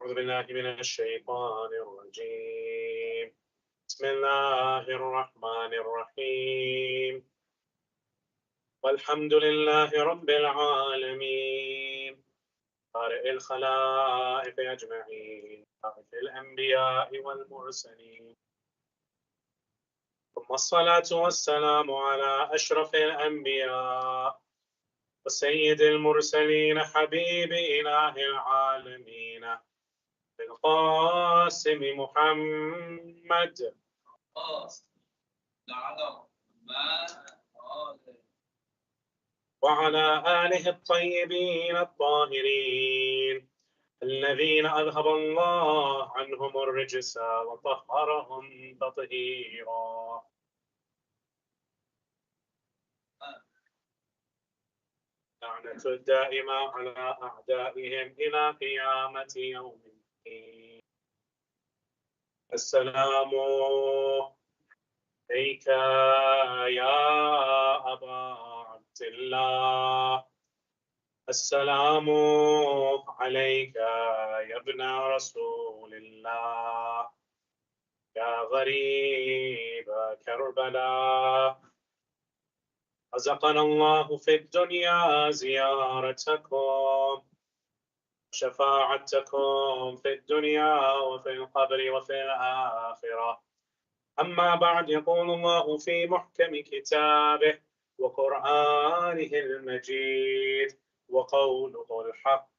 أعوذ بالله من الشيطان الرجيم بسم الله الرحمن الرحيم والحمد لله رب العالمين بارئ الخلائق أجمعين بارئ الأنبياء والمرسلين ثم الصلاة والسلام على أشرف الأنبياء وسيد المرسلين حبيب إله العالمين القاسم محمد وعلى آله الطيبين الطاهرين الذين أذهب الله عنهم الرجس وطهرهم تطهيرا. لعنة الدائمة على أعدائهم إلى قيامة يوم الدين. السلام عليك يا أبا عبد الله السلام عليك يا ابن رسول الله يا غريب كربلاء رزقنا الله في الدنيا زيارتكم شفاعتكم في الدنيا وفي القبر وفي الآخرة. أما بعد يقول الله في محكم كتابه وقرآنه المجيد وقوله الحق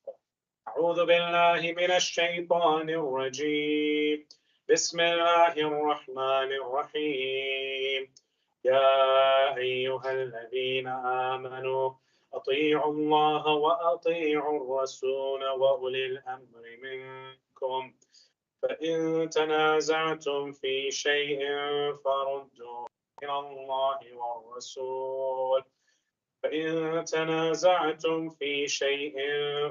أعوذ بالله من الشيطان الرجيم بسم الله الرحمن الرحيم يا أيها الذين آمنوا أطيعوا الله وأطيعوا الرسول وأولي الأمر منكم فإن تنازعتم في شيء فردوه إلى الله والرسول فإن تنازعتم في شيء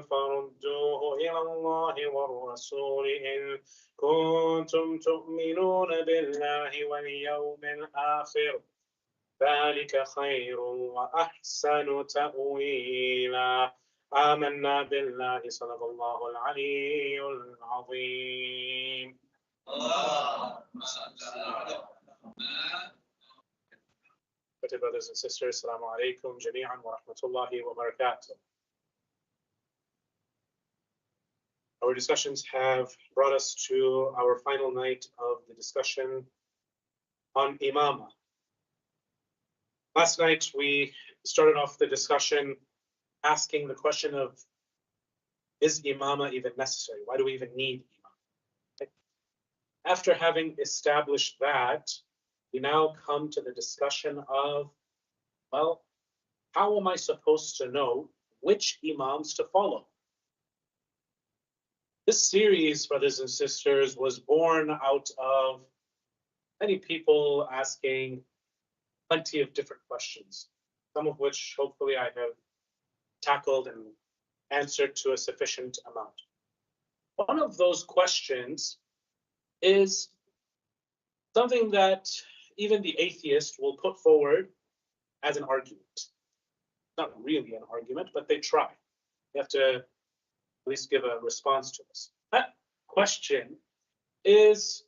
فردوه إلى الله والرسول إن كنتم تؤمنون بالله واليوم الآخر ذلك خير وأحسن تأويلا. آمنا بالله صدق الله العلي العظيم. Brothers and sisters, Assalamu alaikum jami'an wa rahmatullahi wa barakatuh. Our discussions have brought us to our final night of the discussion on imama. Last night we started off the discussion asking the question of, is imama even necessary? Why do we even need imama? After having established that, we now come to the discussion of, well, how am I supposed to know which imams to follow? This series, brothers and sisters, was born out of many people asking plenty of different questions, some of which hopefully I have tackled and answered to a sufficient amount. One of those questions is something that even the atheist will put forward as an argument. Not really an argument, but they try. You have to at least give a response to this. That question is,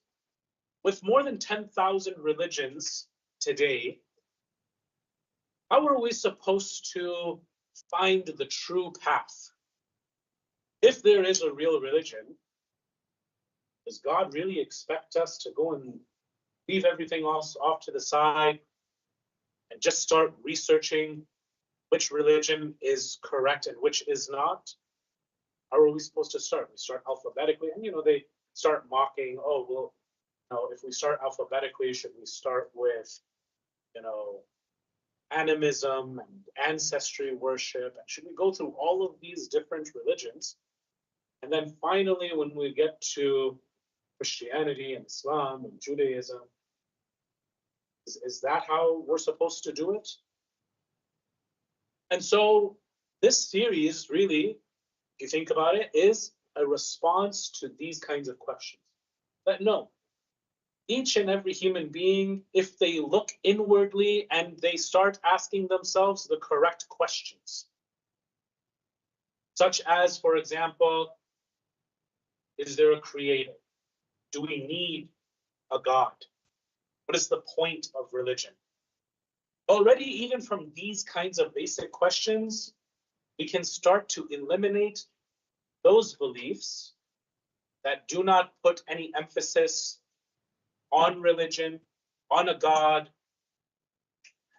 with more than 10,000 religions today, how are we supposed to find the true path? If there is a real religion, does God really expect us to go and leave everything else off to the side and just start researching which religion is correct and which is not? How are we supposed to start? We start alphabetically, and they start mocking, oh, well, if we start alphabetically, should we start with, animism and ancestry worship? And should we go through all of these different religions? And then finally, when we get to Christianity and Islam and Judaism, is that how we're supposed to do it? And so this series really, if you think about it, is a response to these kinds of questions. That no, each and every human being, if they look inwardly and they start asking themselves the correct questions, such as, for example, Is there a creator? Do we need a God? What is the point of religion? Already, even from these kinds of basic questions, we can start to eliminate those beliefs that do not put any emphasis on religion, on a God.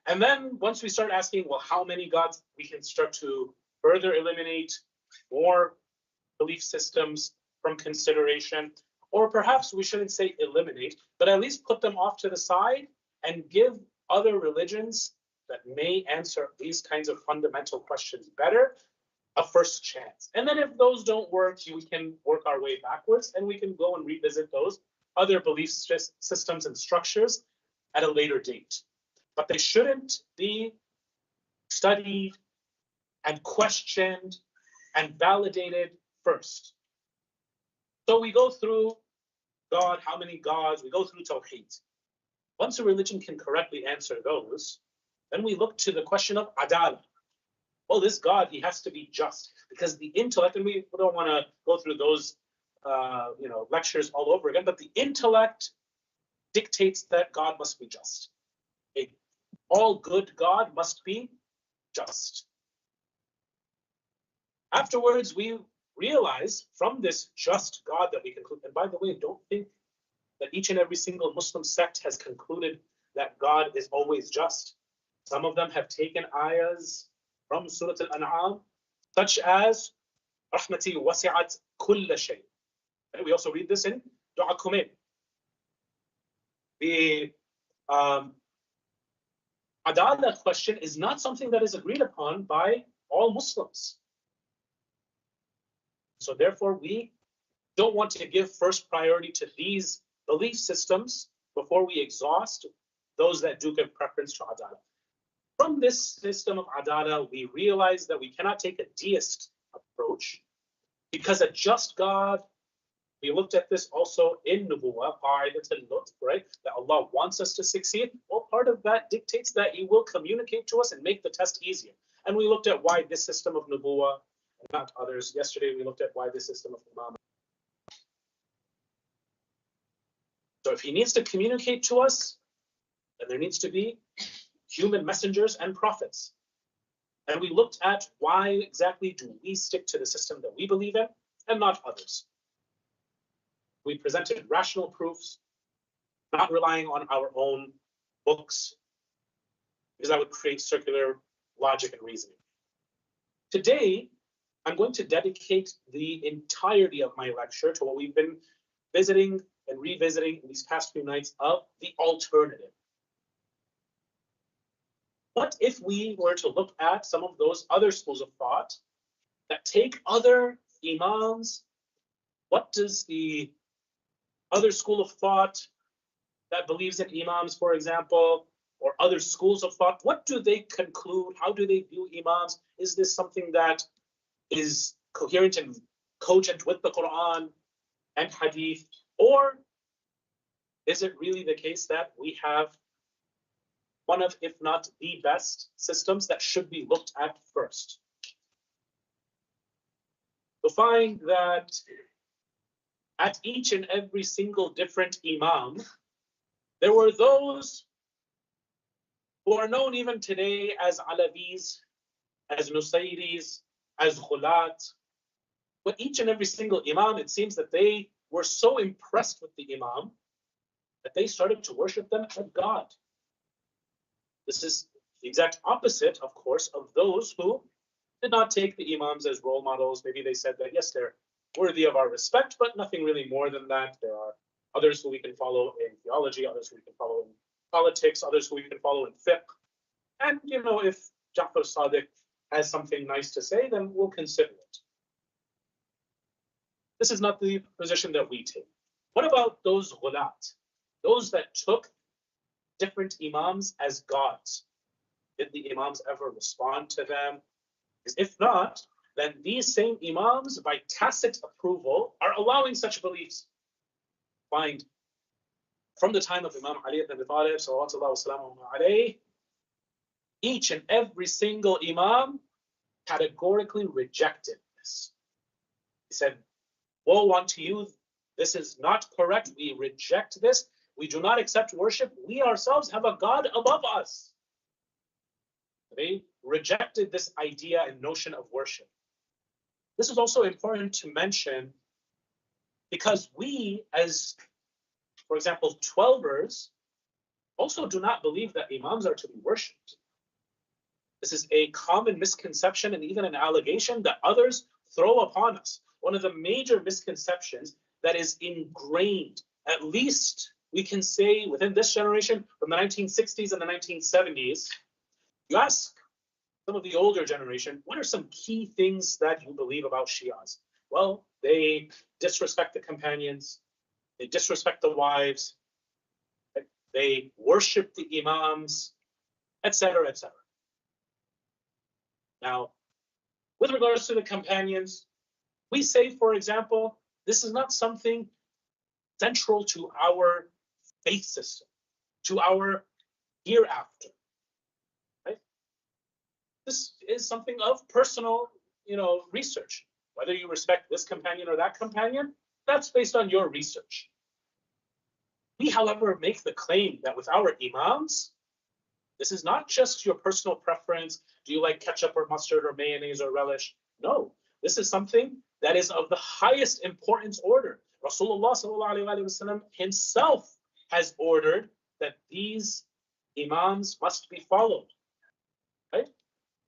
And then once we start asking, well, how many gods, we can start to further eliminate more belief systems from consideration. Or perhaps we shouldn't say eliminate, but at least put them off to the side and give other religions that may answer these kinds of fundamental questions better a first chance. And then if those don't work, we can work our way backwards and we can go and revisit those other belief systems and structures at a later date. But they shouldn't be studied and questioned and validated first. So we go through God, how many gods? We go through Tawheed. Once a religion can correctly answer those, then we look to the question of Adala. Well, this God, he has to be just, because the intellect, and we don't want to go through those lectures all over again, but the intellect dictates that God must be just. All good God must be just. Afterwards, we realize from this just God that we conclude, and by the way, don't think that each and every single Muslim sect has concluded that God is always just. Some of them have taken ayahs from Surah Al-An'am, such as Rahmati wasi'at kulla shay. We also read this in Dua Kumail. The Adala question is not something that is agreed upon by all Muslims. So therefore, we don't want to give first priority to these belief systems before we exhaust those that do give preference to Adala. From this system of Adala, we realize that we cannot take a deist approach, because a just God, we looked at this also in Nubuwwah, right? That Allah wants us to succeed. Well, part of that dictates that He will communicate to us and make the test easier. And we looked at why this system of Nubuwwah and not others. Yesterday, we looked at why this system of Imam. So if He needs to communicate to us, then there needs to be human messengers and prophets. And we looked at why exactly do we stick to the system that we believe in and not others. We presented rational proofs, not relying on our own books, because that would create circular logic and reasoning. Today, I'm going to dedicate the entirety of my lecture to what we've been visiting and revisiting in these past few nights of the alternative. What if we were to look at some of those other schools of thought that take other Imāms? What does the other school of thought that believes in Imāms, for example, or other schools of thought, what do they conclude? How do they view Imāms? Is this something that is coherent and cogent with the Quran and Hadith? Or is it really the case that we have one of, if not the best systems that should be looked at first? You'll find that at each and every single different Imam, there were those who are known even today as Alawis, as Nusayris, as Ghulat. But each and every single Imam, it seems that they were so impressed with the Imam that they started to worship them as God. This is the exact opposite, of course, of those who did not take the Imams as role models. Maybe they said that, yes, they're worthy of our respect, but nothing really more than that. There are others who we can follow in theology, others who we can follow in politics, others who we can follow in fiqh. And, if Ja'far Sadiq has something nice to say, then we'll consider it. This is not the position that we take. What about those ghulat, those that took different Imams as gods? Did the Imams ever respond to them? Because if not, then these same Imams, by tacit approval, are allowing such beliefs. Find from the time of Imam Ali ibn Abi Talib, sallallahu alayhi, each and every single Imam categorically rejected this. He said, woe unto you, this is not correct, we reject this, we do not accept worship, we ourselves have a God above us. They rejected this idea and notion of worship. This is also important to mention because we, as, for example, 12ers, also do not believe that Imams are to be worshipped. This is a common misconception and even an allegation that others throw upon us. One of the major misconceptions that is ingrained, at least we can say within this generation, from the 1960s and the 1970s, you ask some of the older generation, what are some key things that you believe about Shias? Well, they disrespect the companions, they disrespect the wives, they worship the Imams, etc., etc. Now, with regards to the companions, we say, for example, this is not something central to our faith system, to our hereafter. Right? This is something of personal, research. Whether you respect this companion or that companion, that's based on your research. We, however, make the claim that with our Imams, this is not just your personal preference. Do you like ketchup or mustard or mayonnaise or relish? No, this is something that is of the highest importance order. Rasulullah sallallahu alaihi wasallam himself has ordered that these Imams must be followed. Right?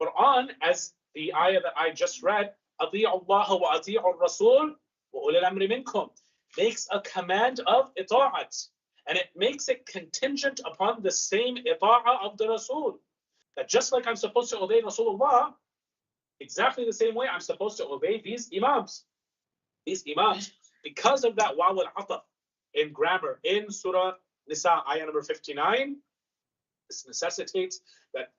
Quran, as the ayah that I just read, أطيعوا الله وأطيعوا الرسول وأولي الأمر منكم, makes a command of ita'at. And it makes it contingent upon the same ita'ah of the Rasul. That just like I'm supposed to obey Rasulullah, exactly the same way I'm supposed to obey these Imams. These Imams, because of that waw al-ataf in grammar, in Surah Nisa, ayah number 59, this necessitates that,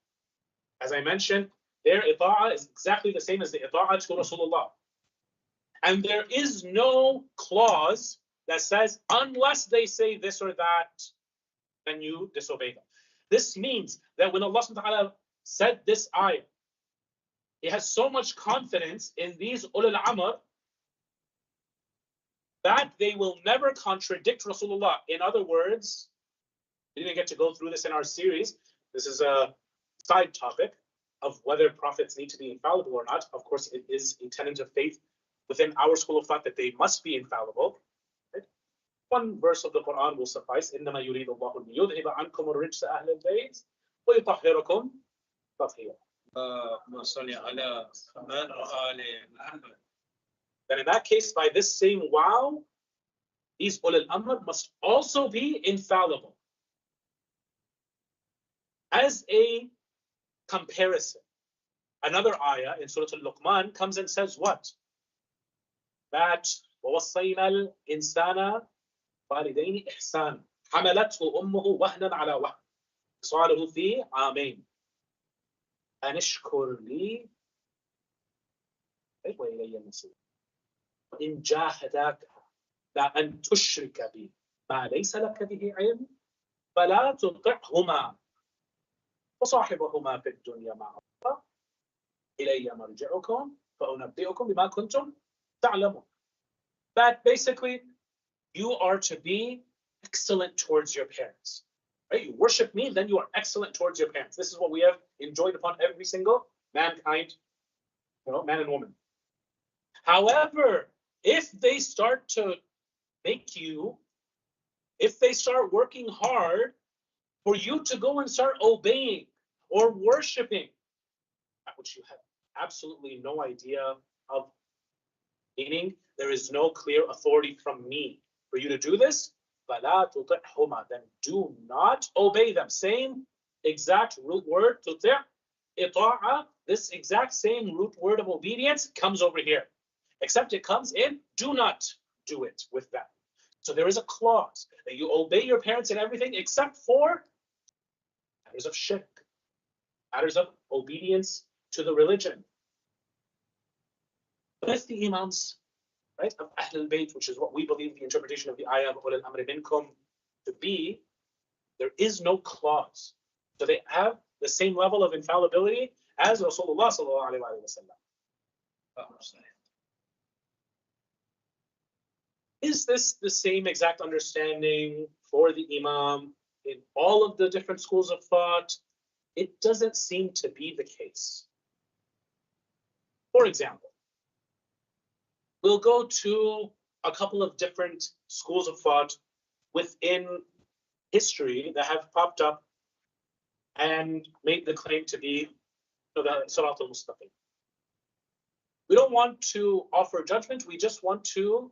as I mentioned, their ita'ah is exactly the same as the ita'ah to Rasulullah. And there is no clause that says, unless they say this or that, then you disobey them. This means that when Allah subhanahu wa ta'ala said this ayah, He has so much confidence in these ulul amr that they will never contradict Rasulullah. In other words, we didn't get to go through this in our series. This is a side topic of whether prophets need to be infallible or not. Of course, it is a tenet of faith within our school of thought that they must be infallible. One verse of the Quran will suffice. إِنَّمَا يُرِيدُ اللَّهُ لِيُذْهِبَ عَنْكُمُ الرِّجْسَ أَهْلَ الْبَيْتِ وَيُطَهِّرَكُمْ تَطْهِيرًا. Then in that case, by this same wow, these ulul amr must also be infallible. As a comparison, another ayah in Surah Al-Luqman comes and says what? That وَوَصَّيْنَا الْإِنسَانَ والدين إحسان حملته أمه وهنا على وهن فصاله في عامين أن اشكر لي وإلي المصير وإن جاهداك لأن تشرك بي ما ليس لك به علم فلا تطعهما وصاحبهما في الدنيا معروفا إلي مرجعكم فأنبئكم بما كنتم تعلمون. That basically you are to be excellent towards your parents. Right? You worship me, then you are excellent towards your parents. This is what we have enjoined upon every single mankind, man and woman. However, if they start to if they start working hard for you to go and start obeying or worshiping, which you have absolutely no idea of, meaning there is no clear authority from me for you to do this, فَلَا تُطِعْهُمَا, then do not obey them. Same exact root word, tuti', ita'a, this exact same root word of obedience comes over here. Except it comes in, do not do it with them. So there is a clause that you obey your parents in everything except for matters of shirk, matters of obedience to the religion. With the Imams, right, of Ahl al-Bayt, which is what we believe the interpretation of the ayah of ulul amri minkum to be, there is no clause. So they have the same level of infallibility as Rasulullah sallallahu alaihi wasallam. Is this the same exact understanding for the Imam in all of the different schools of thought? It doesn't seem to be the case. For example, we'll go to a couple of different schools of thought within history that have popped up and made the claim to be the Sirat al-Mustaqim. We don't want to offer judgment, we just want to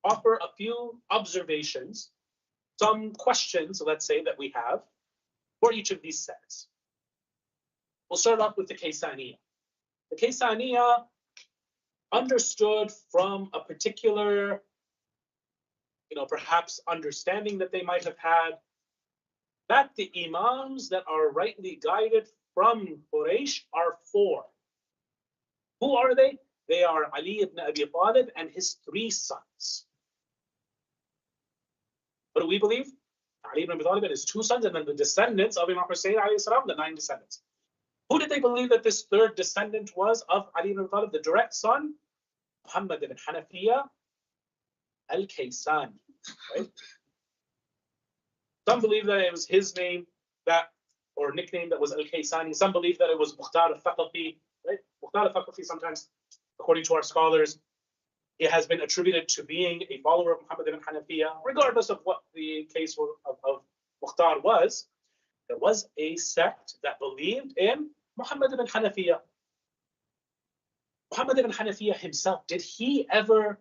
offer a few observations, some questions, let's say, that we have for each of these sects. We'll start off with the Kaysaniya. The Kaysaniya understood from a particular, perhaps understanding that they might have had, that the Imams that are rightly guided from Quraysh are four. Who are they? They are Ali ibn Abi Talib and his three sons. What do we believe? Ali ibn Abi Talib and his two sons, and then the descendants of Imam Hussein alayhi salam, the 9 descendants. Who did they believe that this third descendant was of Ali ibn Abi Talib, the direct son? Muhammad ibn Hanafiya al-Kaysani, right? Some believe that it was his name or nickname that was al-Kaysani. Some believe that it was Mukhtar al-Thaqafi, right? Mukhtar al-Thaqafi, sometimes, according to our scholars, it has been attributed to being a follower of Muhammad ibn Hanafiya. Regardless of what the case of Mukhtar was, there was a sect that believed in Muhammad ibn Hanafiya. Muhammad ibn Hanafiya himself, did he ever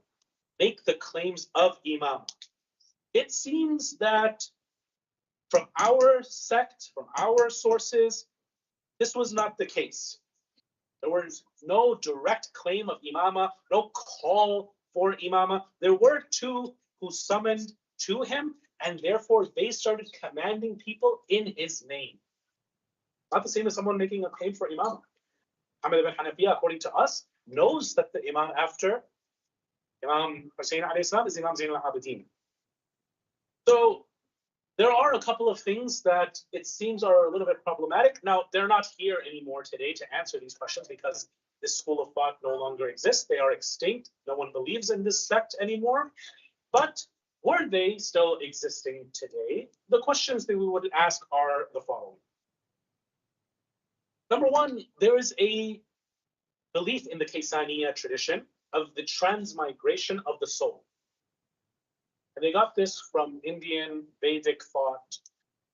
make the claims of Imam? It seems that from our sect, from our sources, this was not the case. There was no direct claim of imama, no call for imama. There were two who summoned to him, and therefore they started commanding people in his name. Not the same as someone making a claim for imama. Muhammad ibn Hanafiya, according to us, knows that the imam after Imam Hussein alayhi salam is Imam Zain al-Abidin. So there are a couple of things that it seems are a little bit problematic. Now, they're not here anymore today to answer these questions because this school of thought no longer exists. They are extinct. No one believes in this sect anymore. But were they still existing today? The questions that we would ask are the following. Number one, there is a belief in the Kaysaniya tradition of the transmigration of the soul. And they got this from Indian Vedic thought,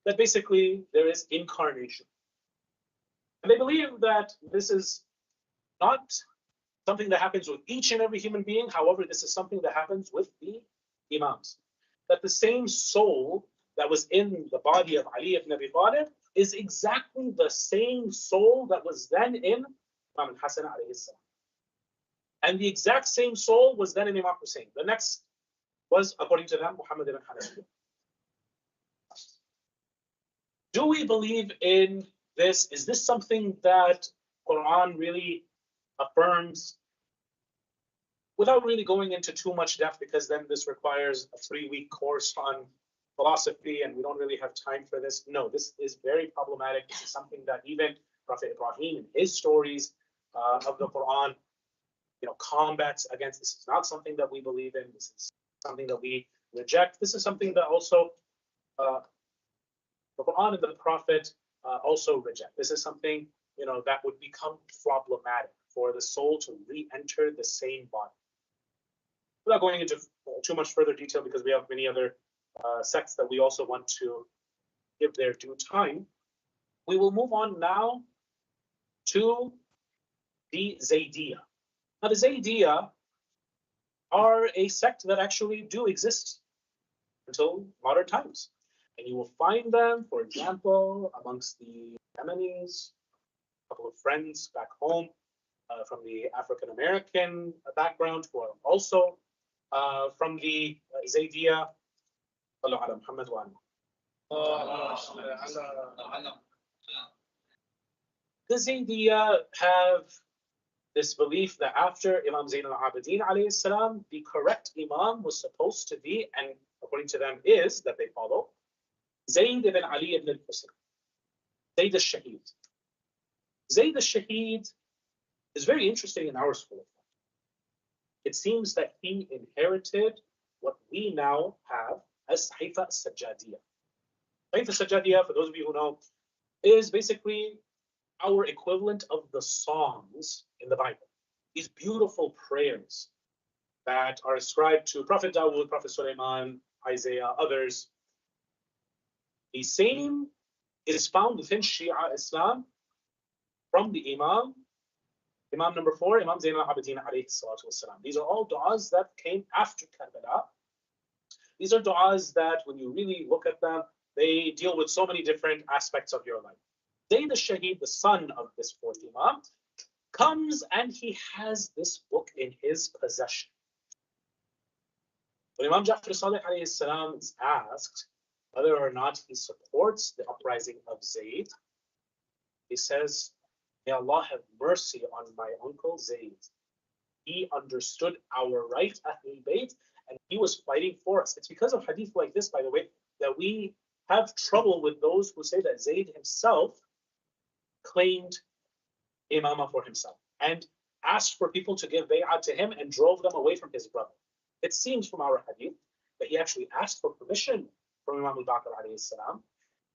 that basically there is incarnation. And they believe that this is not something that happens with each and every human being. However, this is something that happens with the Imams. That the same soul that was in the body of Ali ibn Abi Talib is exactly the same soul that was then in Imam al-Hasan alayhi salam. And the exact same soul was then in Imam Hussein. The next was, according to them, Muhammad ibn Hanafiya. Do we believe in this? Is this something that Quran really affirms? Without really going into too much depth, because then this requires a 3-week course on philosophy, and we don't really have time for this. No, this is very problematic. This is something that even Prophet Ibrahim in his stories of the Quran, combats against. This is not something that we believe in. This is something that we reject. This is something that also the Quran and the Prophet also reject. This is something that would become problematic for the soul to re-enter the same body. Without going into too much further detail, because we have many other sects that we also want to give their due time, we will move on now to the Zaydiyya. Now, the Zaydiyya are a sect that actually do exist until modern times. And you will find them, for example, amongst the Yemenis, a couple of friends back home from the African American background who are also from the Zaydiyya. The Zaydiyya have this belief that after Imam Zain al-Abidin alayhi salam, the correct Imam was supposed to be, and according to them is, that they follow, Zayd ibn Ali ibn al-Husayn, Zayd al-Shaheed. Zayd al-Shaheed is very interesting in our school of thought. It seems that he inherited what we now have as Sahifa Sajjadiyah. Sahifa Sajjadiyah, for those of you who know, is basically our equivalent of the Psalms in the Bible. These beautiful prayers that are ascribed to Prophet Dawood, Prophet Sulaiman, Isaiah, others. The same is found within Shia Islam from the Imam number 4, Imam Zayn al-Abidin alayhi salatu wasalam. These are all du'as that came after Karbala. These are du'as that, when you really look at them, they deal with so many different aspects of your life. Zayd al-Shaheed, the son of this fourth Imam, comes and he has this book in his possession. When Imam Ja'far Sadiq alayhi salam is asked whether or not he supports the uprising of Zayd, he says, "May Allah have mercy on my uncle Zayd. He understood our right, Ahlul Bayt, and he was fighting for us." It's because of hadith like this, by the way, that we have trouble with those who say that Zayd himself claimed imamah for himself and asked for people to give bay'ah to him and drove them away from his brother. It seems from our hadith that he actually asked for permission from Imam al-Baqir alayhi salam,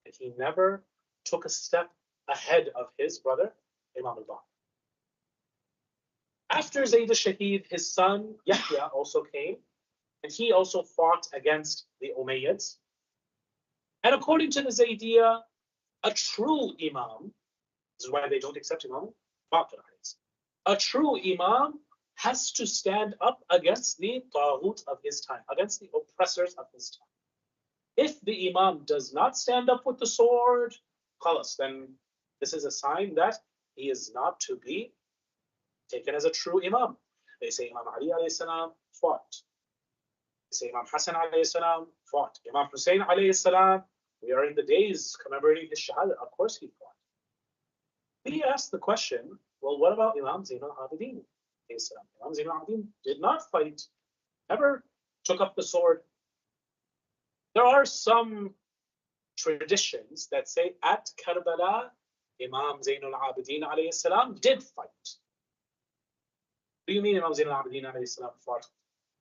and he never took a step ahead of his brother, Imam al-Baqir. After Zayd al-Shaheed, his son Yahya also came, and he also fought against the Umayyads. And according to the Zaydiyya, a true Imam, this is why they don't accept Imam al-Baqir, a true Imam has to stand up against the taghut of his time, against the oppressors of his time. If the Imam does not stand up with the sword, khalas, then this is a sign that he is not to be taken as a true Imam. They say Imam Ali alayhi salam fought. They say Imam Hassan alayhi salam fought. Imam Hussein alayhi salam, we are in the days commemorating his shahada. Of course he fought. We asked the question, well, what about Imam Zayn al-Abidin? Imam Zayn al-Abidin did not fight, never took up the sword. There are some traditions that say at Karbala, Imam Zayn al-Abidin alayhi salam did fight. What do you mean Imam Zayn al-Abidin alayhi salam fought?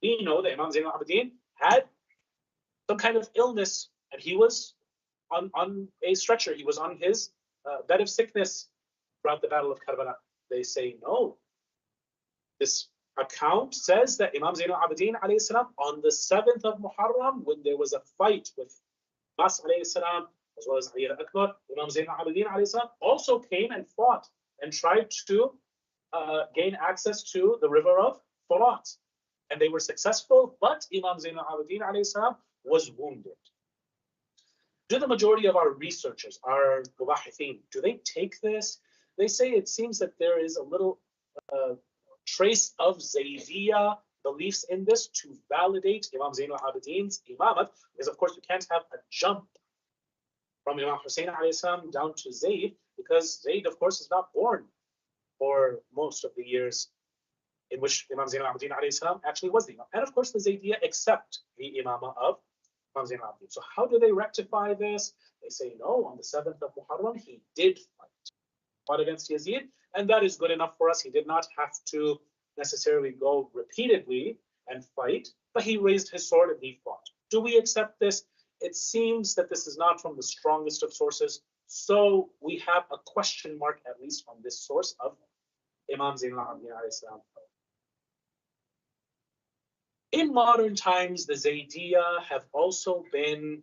We know that Imam Zayn al-Abidin had some kind of illness and he was on a stretcher. He was on his bed of sickness throughout the Battle of Karbala. They say no. This account says that Imam Zayn al-Abidin alayhi salam on the 7th of Muḥarram, when there was a fight with Abbas alayhi salam as well as Ali al-Akbar, Imam Zayn al-Abidin alayhi salam also came and fought and tried to gain access to the river of Furat. And they were successful, but Imam Zayn al-Abidin alayhi salam was wounded. Do the majority of our researchers, our mubahithin, do they take this? They say it seems that there is a little trace of Zaydiyya beliefs in this to validate Imam Zayn al-Abidin's imamat, because of course you can't have a jump from Imam Hussein alayhi salam down to Zayd, because Zayd of course is not born for most of the years in which Imam Zayn al-Abidin alayhi salam actually was the imam. And of course the Zaydiyya accept the imamah of Imam Zayn al-Abidin. So how do they rectify this? They say no, on the 7th of Muḥarram he did fought against Yazid, and that is good enough for us. He did not have to necessarily go repeatedly and fight, but he raised his sword and he fought. Do we accept this? It seems that this is not from the strongest of sources, so we have a question mark at least on this source of Imam Zayn al-Abidin alayhi salam. In modern times, the Zaydiyya have also been,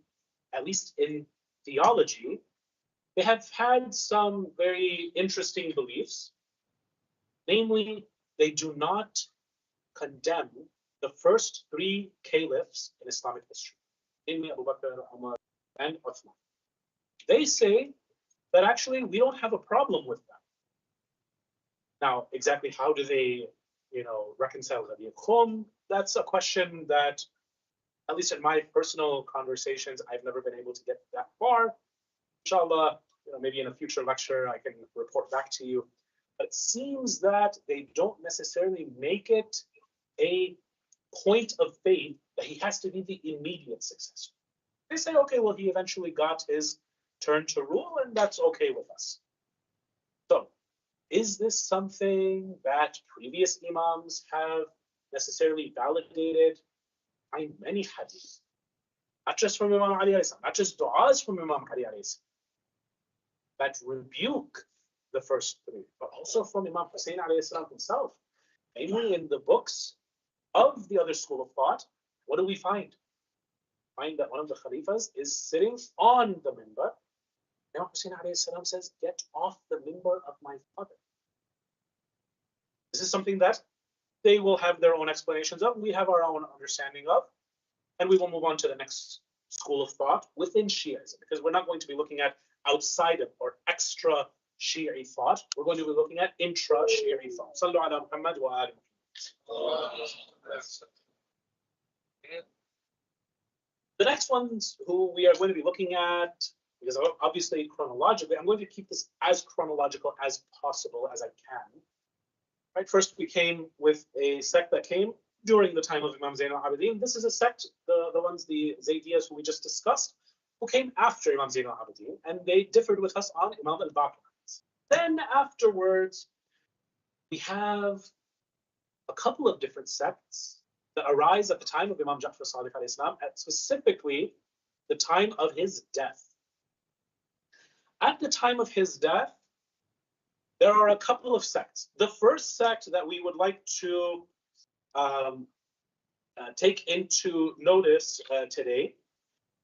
at least in theology, they have had some very interesting beliefs. Namely, they do not condemn the first 3 caliphs in Islamic history, namely Abu Bakr, Umar, and Uthman. They say that actually we don't have a problem with them. Now, exactly how do they, reconcile Rabi' al-Khum? That's a question that, at least in my personal conversations, I've never been able to get that far. Inshallah, maybe in a future lecture I can report back to you. But it seems that they don't necessarily make it a point of faith that he has to be the immediate successor. They say, okay, well, he eventually got his turn to rule, and that's okay with us. So, is this something that previous imams have necessarily validated? find many hadith, not just from Imam Ali alayhi salam, not just du'as from Imam Ali alayhi salam, that rebuke the first three, but also from Imam Hussein alayhi salam himself. Namely, in the books of the other school of thought, what do we find? Find that one of the Khalifas is sitting on the minbar. Imam Hussein alayhi salam says, "Get off the minbar of my father." This is something that they will have their own explanations of. We have our own understanding of, and we will move on to the next school of thought within Shi'ism, because we're not going to be looking at outside of or extra Shi'i thought. We're going to be looking at intra-Shi'i thought. Sallu ala Muhammad wa ali Muhammad. The next ones who we are going to be looking at, because obviously chronologically, I'm going to keep this as chronological as possible as I can. Right, first we came with a sect that came during the time of Imam Zayn al-Abidin. This is a sect, the ones, the Zaydiyas who we just discussed, who came after Imam Zayn al-Abidin, and they differed with us on Imam al-Baqir. Then afterwards, we have a couple of different sects that arise at the time of Imam Ja'far Sadiq alayhi salam, at specifically the time of his death. At the time of his death, there are a couple of sects. The first sect that we would like to take into notice today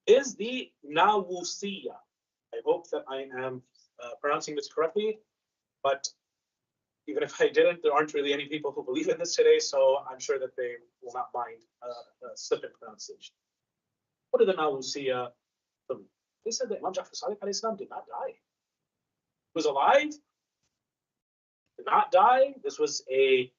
is the Nawusiyya. I hope that I am pronouncing this correctly, but even if I didn't, there aren't really any people who believe in this today, so I'm sure that they will not mind a slip in pronunciation. What did the Nawusiyya believe? They said that Imam Ja'far Sadiq alayhi salam did not die. He was alive, did not die. This was a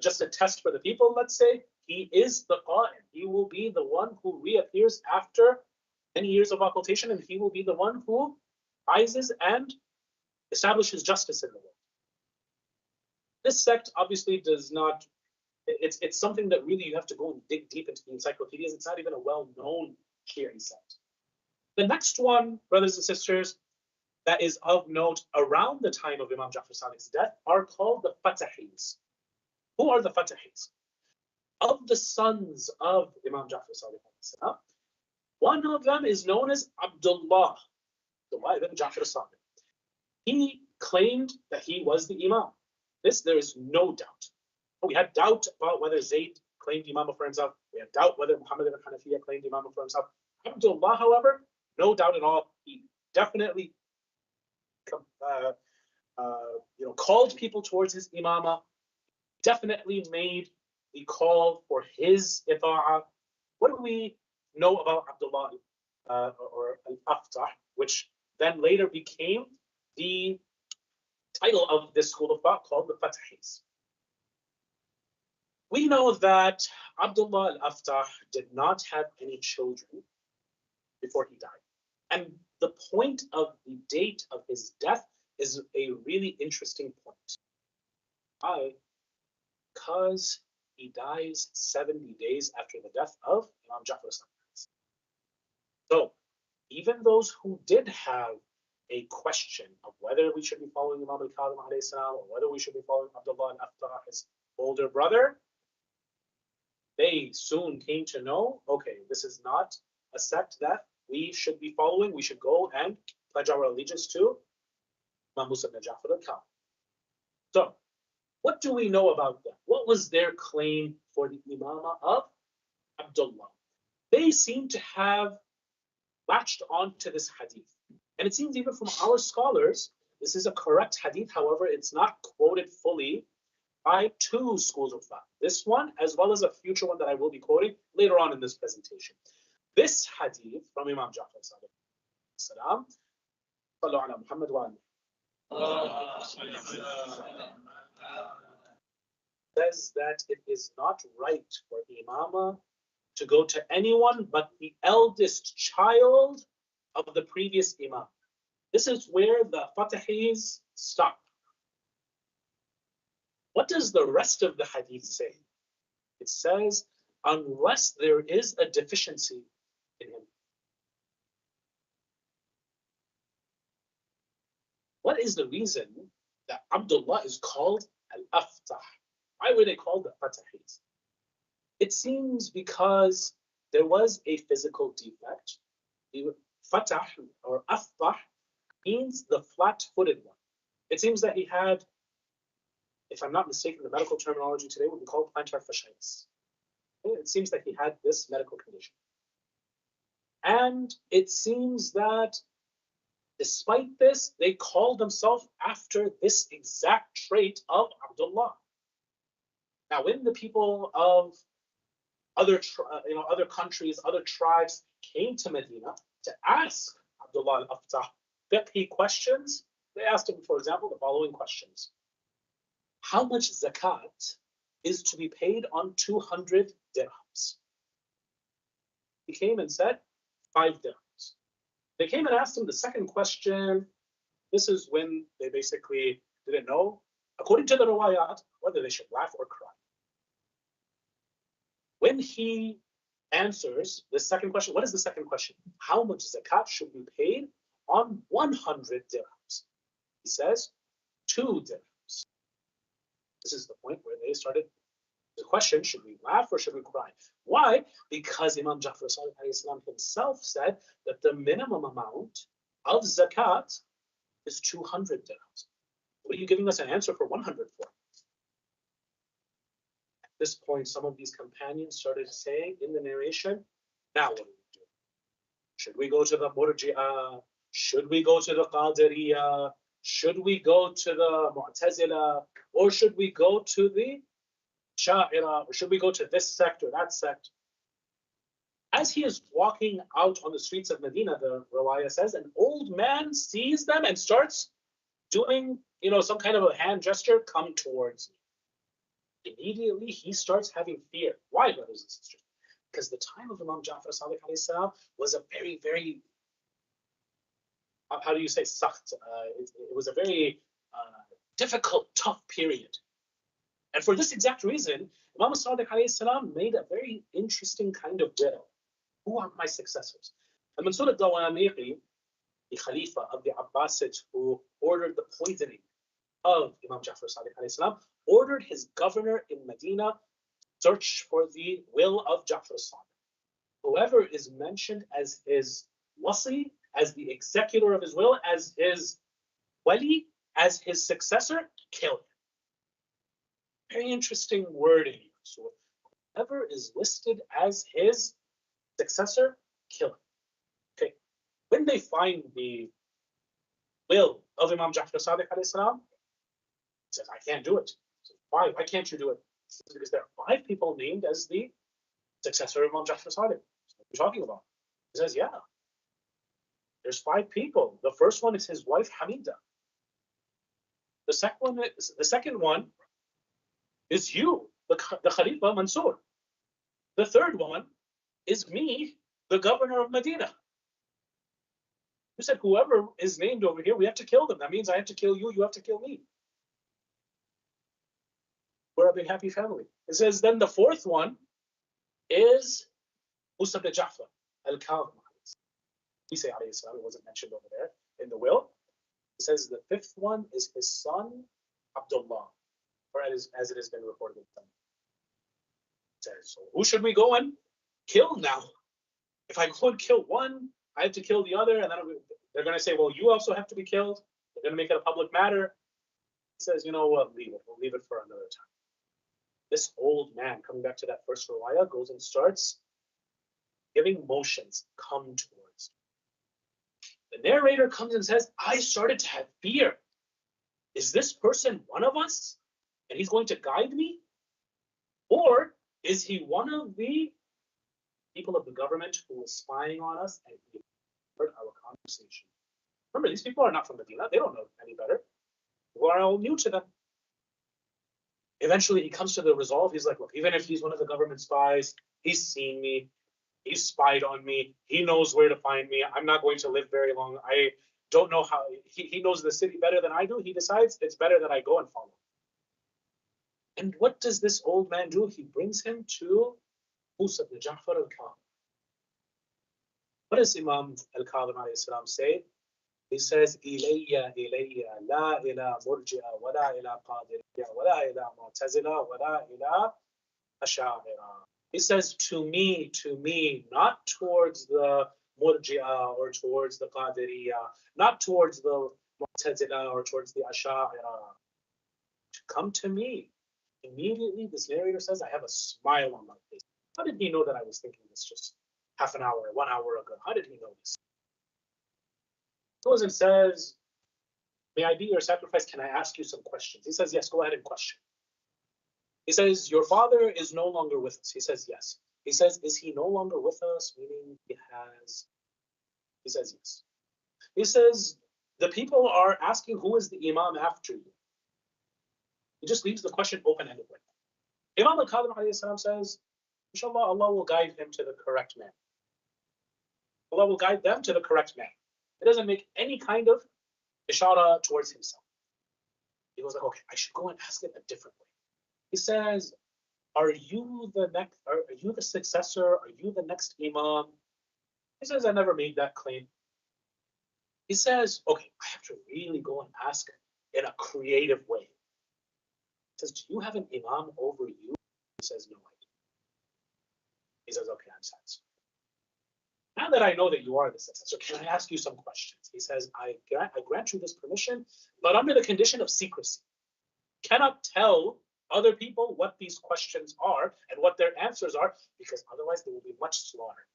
just a test for the people, let's say. He is the Qa'im. He will be the one who reappears after many years of occultation, and he will be the one who rises and establishes justice in the world. This sect obviously does not, it's something that really you have to go and dig deep into the encyclopedias. It's not even a well-known Shi'i sect. The next one, brothers and sisters, that is of note around the time of Imam Ja'far Sadiq's death are called the Fatahis. Who are the Fatahis? Of the sons of Imam Ja'far Sadiq, one of them is known as Abdullah ibn Ja'far Sadiq. He claimed that he was the Imam. This, there is no doubt. We had doubt about whether Zayd claimed Imam for himself. We had doubt whether Muhammad ibn Hanafiya claimed Imam for himself. Abdullah, however, no doubt at all, he definitely called people towards his imama, definitely made the call for his ita'ah. What do we know about Abdullah or al-Aftah, which then later became the title of this school of thought called the Fatahis? We know that Abdullah al-Aftah did not have any children before he died. And the point of the date of his death is a really interesting point. Why? Because he dies 70 days after the death of Imam Ja'far Sadiq. So even those who did have a question of whether we should be following Imam al-Kadhim alayhi salam or whether we should be following Abdullah al-Aftah, his older brother, they soon came to know, okay, this is not a sect that we should be following. We should go and pledge our allegiance to Imam Musa ibn Ja'far al-Kadhim. So, what do we know about them? What was their claim for the imama of Abdullah? They seem to have latched on to this hadith. And it seems even from our scholars, this is a correct hadith. However, it's not quoted fully by two schools of thought. This one, as well as a future one that I will be quoting later on in this presentation. This hadith from Imam Ja'far Sadiq salam, Sallu ala Muhammad wa says that it is not right for imama to go to anyone but the eldest child of the previous imam. This is where the Fatahis stop. What does the rest of the hadith say? It says, unless there is a deficiency in him. What is the reason that Abdullah is called al-Aftah? Why were they called the Fatahis? It seems because there was a physical defect. Fatah or aftah means the flat-footed one. It seems that he had, if I'm not mistaken, the medical terminology today would be called plantar fasciitis. It seems that he had this medical condition. And it seems that despite this, they called themselves after this exact trait of Abdullah. Now, when the people of other countries, other tribes came to Medina to ask Abdullah al-Aftah fiqhi questions, they asked him, for example, the following questions. How much zakat is to be paid on 200 dirhams? He came and said, 5 dirhams. They came and asked him the second question. This is when they basically didn't know, according to the riwayat, whether they should laugh or cry. When he answers the second question, what is the second question? How much zakat should be paid on 100 dirhams? He says, 2 dirhams. This is the point where they started the question, should we laugh or should we cry? Why? Because Imam Ja'far Sadiq himself said that the minimum amount of zakat is 200 dirhams. What are you giving us an answer for 100 for? At this point, some of these companions started saying in the narration, now what do we do? Should we go to the Murji'ah? Should we go to the Qadiriyah? Should we go to the Mu'tazila? Or should we go to the Sha'ira? Or should we go to this sect or that sect? As he is walking out on the streets of Medina, the riwayah says, an old man sees them and starts doing, some kind of a hand gesture, come towards me. Immediately, he starts having fear. Why, brothers and sisters? Because the time of Imam Ja'far Sadiq alayhi salam was a very, very, how do you say, sakht? It was a very difficult, tough period. And for this exact reason, Imam Sadiq alayhi salam made a very interesting kind of will. Who are my successors? And Mansur al-Dawaniqi, the Khalifa of the Abbasids who ordered the poisoning of Imam Ja'far Sadiq alayhi salam, ordered his governor in Medina to search for the will of Ja'far Sadiq. Whoever is mentioned as his wasi, as the executor of his will, as his wali, as his successor, kill him. Very interesting wording. So whoever is listed as his successor, kill him. Okay. When they find the will of Imam Ja'far Sadiq alayhi salam, he says, I can't do it. Says, why? Why can't you do it? Says, because there are 5 people named as the successor of Imam Ja'far Sadiq. So what are you talking about? He says, yeah. There's 5 people. The first one is his wife Hamida. The second one is you, the Khalifa Mansur. The third one is me, the governor of Medina. You said whoever is named over here, we have to kill them. That means I have to kill you, you have to kill me. We're a big happy family. It says then the fourth one is Musa ibn Ja'far al-Kadhim. We say alayhi salam, it wasn't mentioned over there in the will. It says the 5th one is his son Abdullah, or as it has been reported in them. It says, so who should we go and kill now? If I go and kill one, I have to kill the other, and then they're going to say, well, you also have to be killed. They're going to make it a public matter. He says, you know what, leave it. We'll leave it for another time. This old man, coming back to that first riwayah, goes and starts giving motions, come towards. The narrator comes and says, I started to have fear. Is this person one of us? And he's going to guide me? Or is he one of the people of the government who was spying on us and he heard our conversation? Remember, these people are not from Medina. They don't know any better. We are all new to them. Eventually, he comes to the resolve. He's like, look, even if he's one of the government spies, he's seen me. He's spied on me. He knows where to find me. I'm not going to live very long. I don't know how. He knows the city better than I do. He decides it's better that I go and follow. And what does this old man do? He brings him to Musa ibn Ja'far al-Kadhim. What does Imam al-Kadhim alayhi salam say? He says, Ilayya, la ila murji'a, wa la ila qadiriyya, wa la ila mu'tazila, wa la ila asha'ira. He says to me, not towards the Murji'a or towards the Qadiriyya, not towards the Mu'tazila or towards the Asha'ira. Come to me. Immediately, this narrator says, I have a smile on my face. How did he know that I was thinking this just half an hour, 1 hour ago? How did he know this? He goes and says, may I be your sacrifice? Can I ask you some questions? He says, yes, go ahead and question. He says, your father is no longer with us. He says, yes. He says, is he no longer with us? Meaning he says, yes. He says, the people are asking who is the Imam after you. He just leaves the question open-ended. Imam al-Qadim says, inshallah, Allah will guide him to the correct man. Allah will guide them to the correct man. It doesn't make any kind of ishara towards himself. He goes like, okay, I should go and ask it a different way. He says, are you the successor? Are you the next Imam? He says, I never made that claim. He says, okay, I have to really go and ask in a creative way. He says, do you have an Imam over you? He says, no, I do. He says, okay, I'm satisfied. Now that I know that you are the successor, can I ask you some questions? He says, I grant you this permission, but under the condition of secrecy. Cannot tell other people what these questions are and what their answers are, because otherwise there will be much slaughter.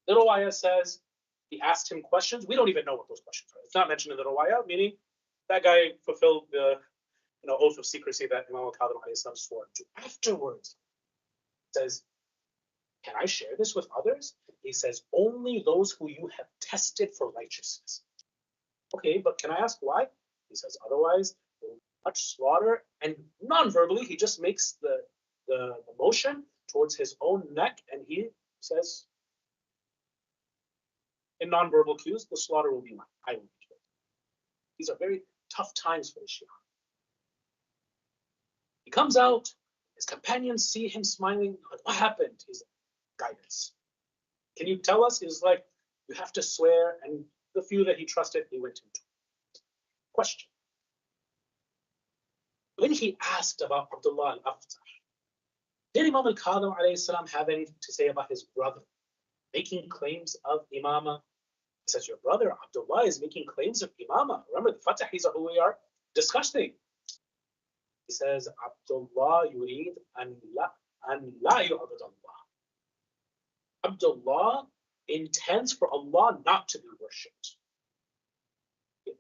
The Rawaya says he asked him questions. We don't even know what those questions are. It's not mentioned in the Rawaya, meaning that guy fulfilled the oath of secrecy that Imam al-Qadim swore to. Afterwards, he says, can I share this with others? He says, only those who you have tested for righteousness. Okay, but can I ask why? He says, otherwise, there will be much slaughter. And non-verbally, he just makes the motion towards his own neck, and he says, in non-verbal cues, the slaughter will be mine. I will be killed. These are very tough times for the Shia. He comes out, his companions see him smiling. Like, what happened? He's like, guidance. Can you tell us? He's like, you have to swear. And the few that he trusted, he went into. Question. When he asked about Abdullah al-Aftah, did Imam al-Qadim have anything to say about his brother making claims of imama? He says, your brother Abdullah is making claims of imama. Remember, the Fatahis are who we are discussing. He says, Abdullah yurid an la yu'bad Allah. Abdullah intends for Allah not to be worshipped.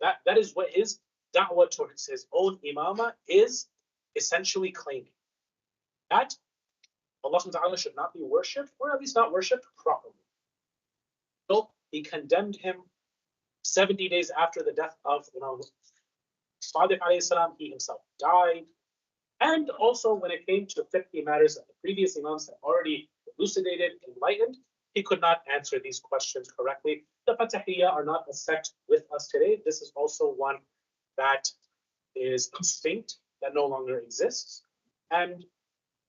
That is what his da'wah towards his own imama is essentially claiming. That Allah subhanahu wa ta'ala should not be worshipped, or at least not worshipped properly. So he condemned him 70 days after the death of Sadiq alayhi salam. He himself died. And also when it came to 50 matters that the previous Imams had already elucidated, enlightened, he could not answer these questions correctly. The Fatahiyya are not a sect with us today. This is also one that is extinct, that no longer exists. And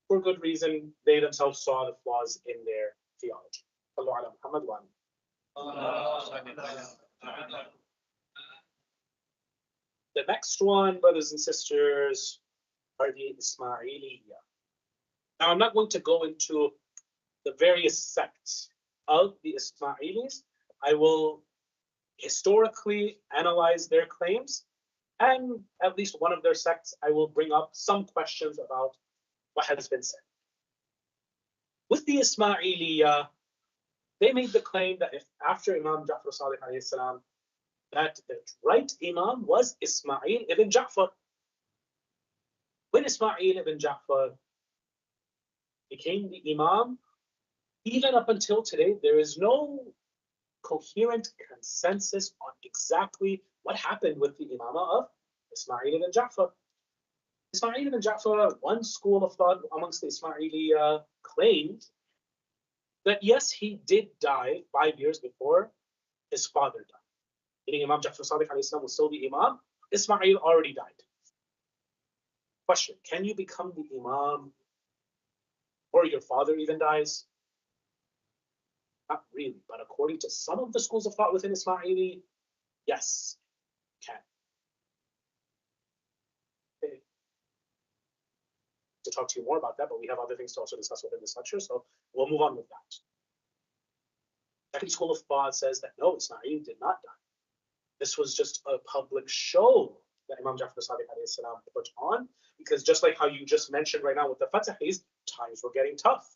for good reason, they themselves saw the flaws in their theology. The next one, brothers and sisters, are the Ismailiyya. Now, I'm not going to go into the various sects of the Ismailis. I will historically analyze their claims, and at least one of their sects, I will bring up some questions about what has been said. With the Ismailiyya, they made the claim that if after Imam Ja'far Sadiq alayhi salam, that the right Imam was Ismail ibn Ja'far. When Ismail ibn Ja'far became the Imam, even up until today, there is no coherent consensus on exactly what happened with the Imamah of Ismail ibn Ja'far. Ismail ibn Ja'far, one school of thought amongst the Ismailiyya, claimed that yes, he did die 5 years before his father died. Meaning Imam Ja'far Sadiq alayhi salam was still the Imam. Ismail already died. Question, can you become the Imam or your father even dies? Not really, but according to some of the schools of thought within Ismaili, yes, can. Okay. to talk to you more about that, but we have other things to also discuss within this lecture, so we'll move on with that. Second school of thought says that no, Ismail did not die. This was just a public show that Imam Ja'far Sadiq alayhi salam put on, because just like how you just mentioned right now with the Fatahis, times were getting tough.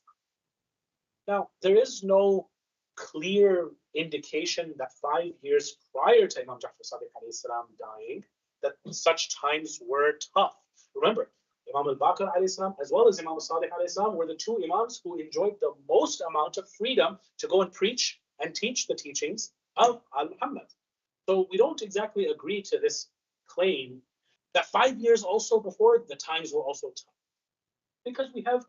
Now, there is no clear indication that 5 years prior to Imam Ja'far Sadiq alayhi salam dying, that such times were tough. Remember, Imam al-Baqir alayhi salam as well as Imam al-Sadiq alayhi salam were the two Imams who enjoyed the most amount of freedom to go and preach and teach the teachings of al-Muhammad. So we don't exactly agree to this claim that 5 years also before, the times were also tough. Because we have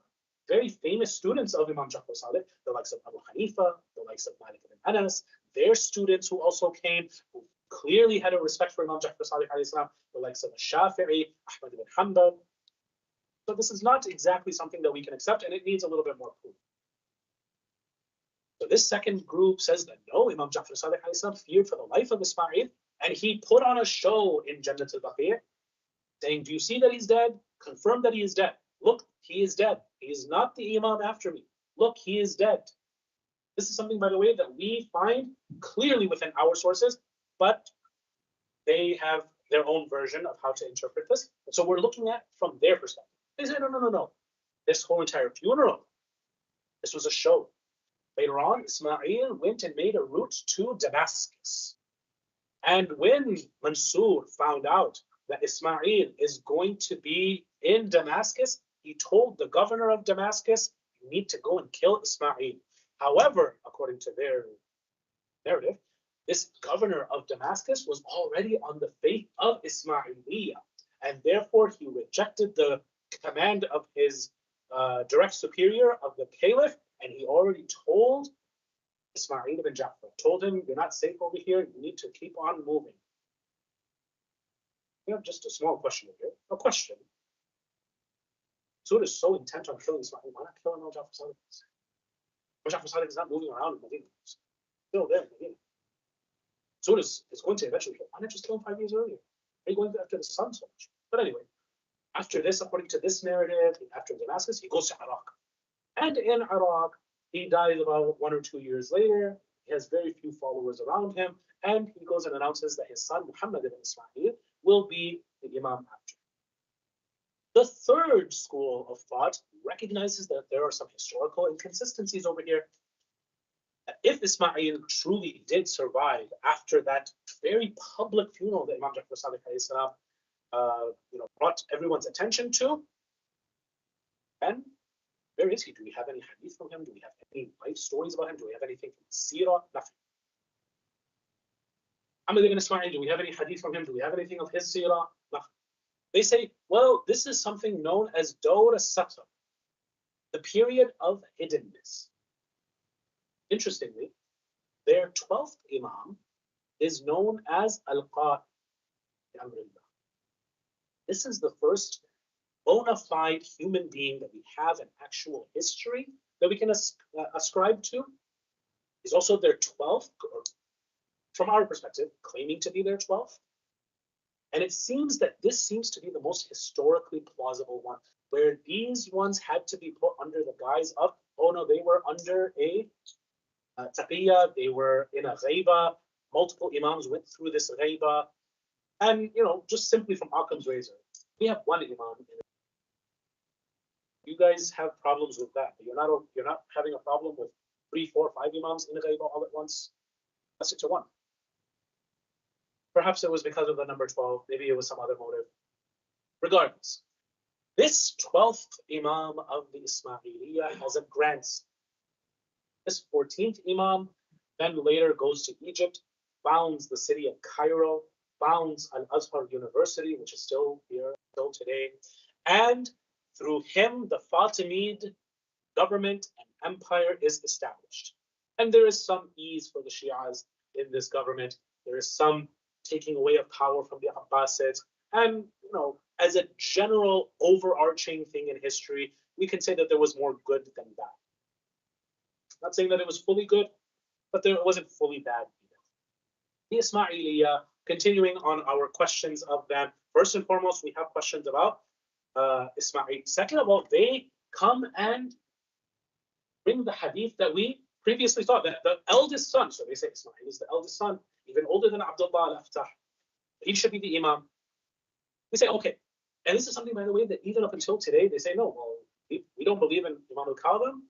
very famous students of Imam Ja'far Sadiq, the likes of Abu Hanifa, the likes of Malik ibn Anas, their students who also came, who clearly had a respect for Imam Ja'far Sadiq alayhi salam, the likes of Shafi'i, Ahmad ibn Hanbal. So this is not exactly something that we can accept, and it needs a little bit more proof. So this second group says that no, Imam Ja'far Sadiq alayhi salam feared for the life of Ismail, and he put on a show in Jannat al-Baqi', saying, do you see that he's dead? Confirm that he is dead. Look, he is dead. He is not the Imam after me. Look, he is dead. This is something, by the way, that we find clearly within our sources, but they have their own version of how to interpret this. So we're looking at from their perspective. They say, no. This whole entire funeral, this was a show. Later on, Ismail went and made a route to Damascus. And when Mansur found out that Ismail is going to be in Damascus, he told the governor of Damascus, you need to go and kill Ismail. However, according to their narrative, this governor of Damascus was already on the faith of Ismailiyya, and therefore he rejected the command of his direct superior of the caliph, and he already told Ismail ibn Ja'far, told him, you're not safe over here, you need to keep on moving. You know, just a small question here. A question. Surah is so intent on killing Ismail, why not kill Imam Ja'far Sadiq? Imam Ja'far Sadiq is not moving around in Medina. He's still there in Medina. Surah is going to eventually kill. Why not just kill him 5 years earlier? Why are you going after the son so much? But anyway, after this, according to this narrative, after Damascus, he goes to Iraq. And in Iraq, he dies about 1 or 2 years later. He has very few followers around him. And he goes and announces that his son, Muhammad ibn Ismail, will be the Imam after. The third school of thought recognizes that there are some historical inconsistencies over here. If Ismail truly did survive after that very public funeral that Imam Ja'far Sadiq alayhi salam, brought everyone's attention to, then where is he? Do we have any hadith from him? Do we have any life stories about him? Do we have anything from Sirah? Nothing. Ahmad ibn Ismail, do we have any hadith from him? Do we have anything of his Sirah? Nothing. They say, well, this is something known as Dawr as-Satr, the period of hiddenness. Interestingly, their 12th Imam is known as Al-Qa'id. This is the first bona fide human being that we have an actual history that we can ascribe to. He's also their 12th, or from our perspective, claiming to be their 12th. And it seems that this seems to be the most historically plausible one, where these ones had to be put under the guise of, oh no, they were under a taqiyya, they were in a ghaiba, multiple imams went through this ghaiba, and just simply from Occam's razor, we have one imam in it. You guys have problems with that, but you're not having a problem with 3, 4, 5 imams in a ghaiba all at once. Let's stick to one. Perhaps it was because of the number 12. Maybe it was some other motive. Regardless, this 12th Imam of the Ismailiyya has a grandson. This 14th Imam then later goes to Egypt, founds the city of Cairo, founds Al-Azhar University, which is still here, still today. And through him, the Fatimid government and empire is established. And there is some ease for the Shias in this government. There is some taking away of power from the Abbasids. And, as a general overarching thing in history, we can say that there was more good than bad. Not saying that it was fully good, but it wasn't fully bad either. The Ismailiyya, continuing on our questions of them, first and foremost, we have questions about Ismail. Second of all, they come and bring the hadith that we previously thought, that the eldest son, so they say Ismail is the eldest son, even older than Abdullah al-Aftah, he should be the Imam. We say, okay. And this is something, by the way, that even up until today, they say, no, well, we don't believe in Imam al-Kadhim.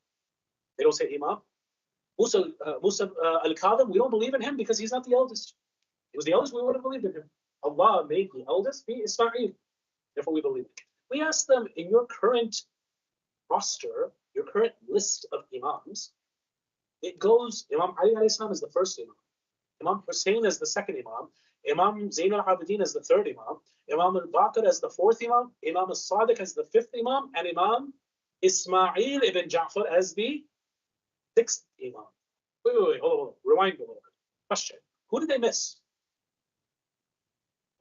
They don't say Imam. Musa al-Kadhim, we don't believe in him because he's not the eldest. If he was the eldest, we would have believed in him. Allah made the eldest be Ismail. Therefore, we believe it. We asked them, in your current roster, your current list of Imams, it goes, Imam Ali alayhi salam is the first Imam. Imam Hussein is the second Imam. Imam Zain al-Abidin is the third Imam. Imam al-Baqir as the fourth Imam. Imam al-Sadiq as the fifth Imam. And Imam Ismail ibn Ja'far as the sixth Imam. Wait, hold on. Rewind a little bit. Question. Who did they miss?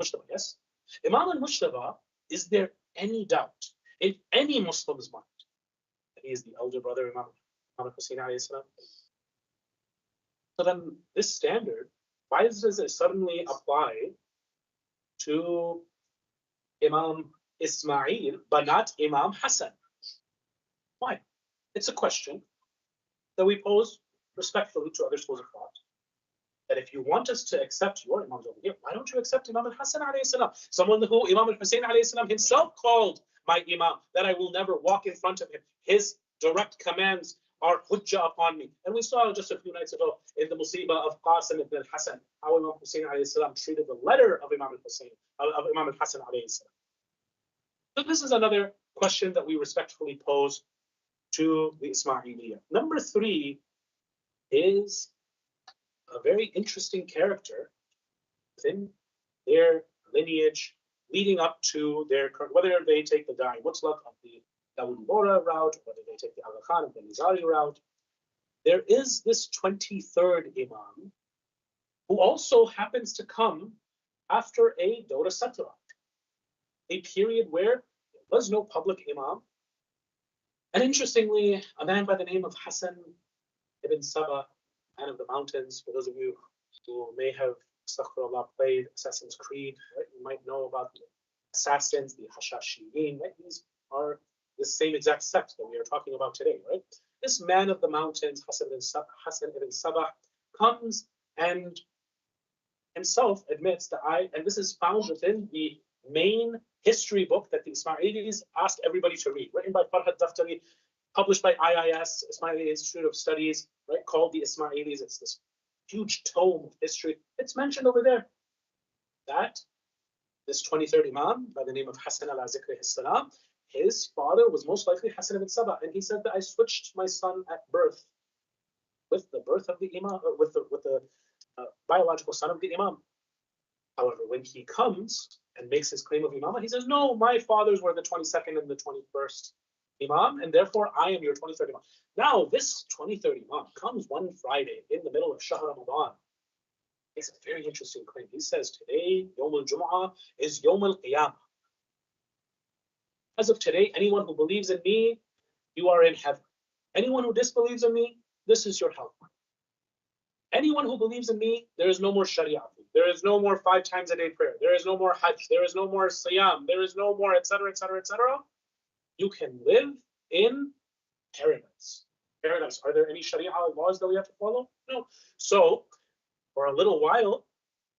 Mujtaba, yes? Imam al-Mujtaba, is there any doubt in any Muslim's mind that he is the elder brother of Imam Hussein alayhi salam? So then this standard, why does it suddenly apply to Imam Ismail but not Imam Hassan? Why? It's a question that we pose respectfully to other schools of thought. That if you want us to accept your Imams over here, why don't you accept Imam al-Hassan alayhi salam? Someone who Imam al-Hussein alayhi salam himself called my Imam, that I will never walk in front of him. His direct commands are hujjah upon me. And we saw just a few nights ago in the musibah of Qasim ibn al-Hassan, how Imam Hussein alayhi salam treated the letter of Imam al-Hussein, of Imam al-Hassan alayhi salam. So this is another question that we respectfully pose to the Ismailiyah. Number 3 is a very interesting character within their lineage leading up to their current, whether they take the Da'i Mutlaq of the Dawood Bora route, or whether they take the Aly Lakhani of the Nizari route. There is this 23rd Imam who also happens to come after a Dawra Satra, a period where there was no public Imam. And interestingly, a man by the name of Hassan ibn Sabah, Man of the Mountains, for those of you who may have, astaghfirullah, played Assassin's Creed, right? You might know about the assassins, the Hashashiyin, right? These are the same exact sect that we are talking about today, right? This Man of the Mountains, Hassan ibn Sabah, comes and himself admits that and this is found within the main history book that the Ismailis asked everybody to read, written by Farhad Daftari, published by IIS, Ismaili Institute of Studies, right, called the Ismailis. It's this huge tome of history. It's mentioned over there that this 23rd Imam, by the name of Hassan al-Zikri salam, his father was most likely Hassan ibn Sabah, and he said that I switched my son at birth with the birth of the Imam, with the biological son of the Imam. However, when he comes and makes his claim of Imamah, he says, no, my fathers were the 22nd and the 21st Imam, and therefore I am your 23rd Imam. Now, this 23rd Imam comes one Friday in the middle of Shahr Ramadan. It's a very interesting claim. He says, today, Yawm al-Jum'ah is Yawm al-Qiyamah. As of today, anyone who believes in me, you are in heaven. Anyone who disbelieves in me, this is your hell. Anyone who believes in me, there is no more Sharia. There is no more 5 times a day prayer. There is no more Hajj. There is no more Siyam. There is no more, etc., etc., etc. You can live in paradise. Paradise. Are there any Sharia laws that we have to follow? No. So, for a little while,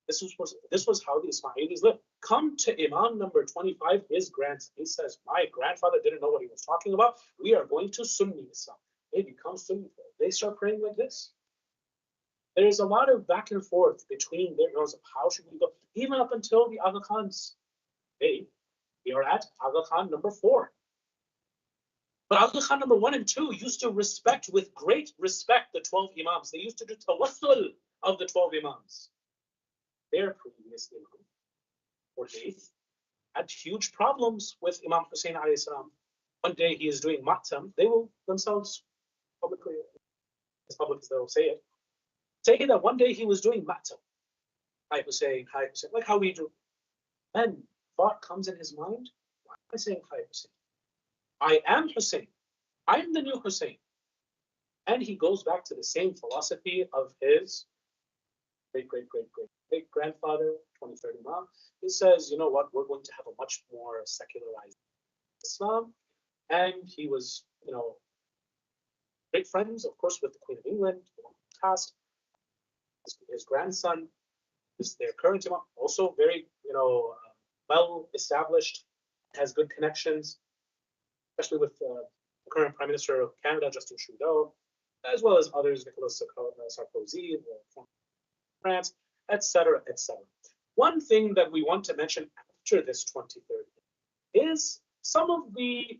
this was how the Ismailis lived. Come to Imam number 25, his grandson. He says, my grandfather didn't know what he was talking about. We are going to Sunni Islam. They become Sunni. They start praying like this. There's a lot of back and forth between their knows of how should we go, even up until the Aga Khans. Hey, we are at Aga Khan number 4. But Aga Khan number 1 and 2 used to respect with great respect the 12 Imams. They used to do tawassul of the 12 Imams. Their previous Imam, or Layth, had huge problems with Imam Hussein alayhi salam. One day he is doing matam. They will themselves publicly, as public as they will say it, say that one day he was doing matam. Hi Hussein, like how we do. Then thought comes in his mind, why am I saying hi Hussein? I am Hussein. I'm the new Hussein. And he goes back to the same philosophy of his great-grandfather, 23rd Imam. He says, you know what, we're going to have a much more secularized. Islam, and he was, great friends, of course, with the Queen of England, the one who passed. His grandson is their current Imam, also very, well established, has good connections, especially with the current Prime Minister of Canada, Justin Trudeau, as well as others, Nicolas Sarkozy, from France, etc., etc. One thing that we want to mention after this 23rd is some of the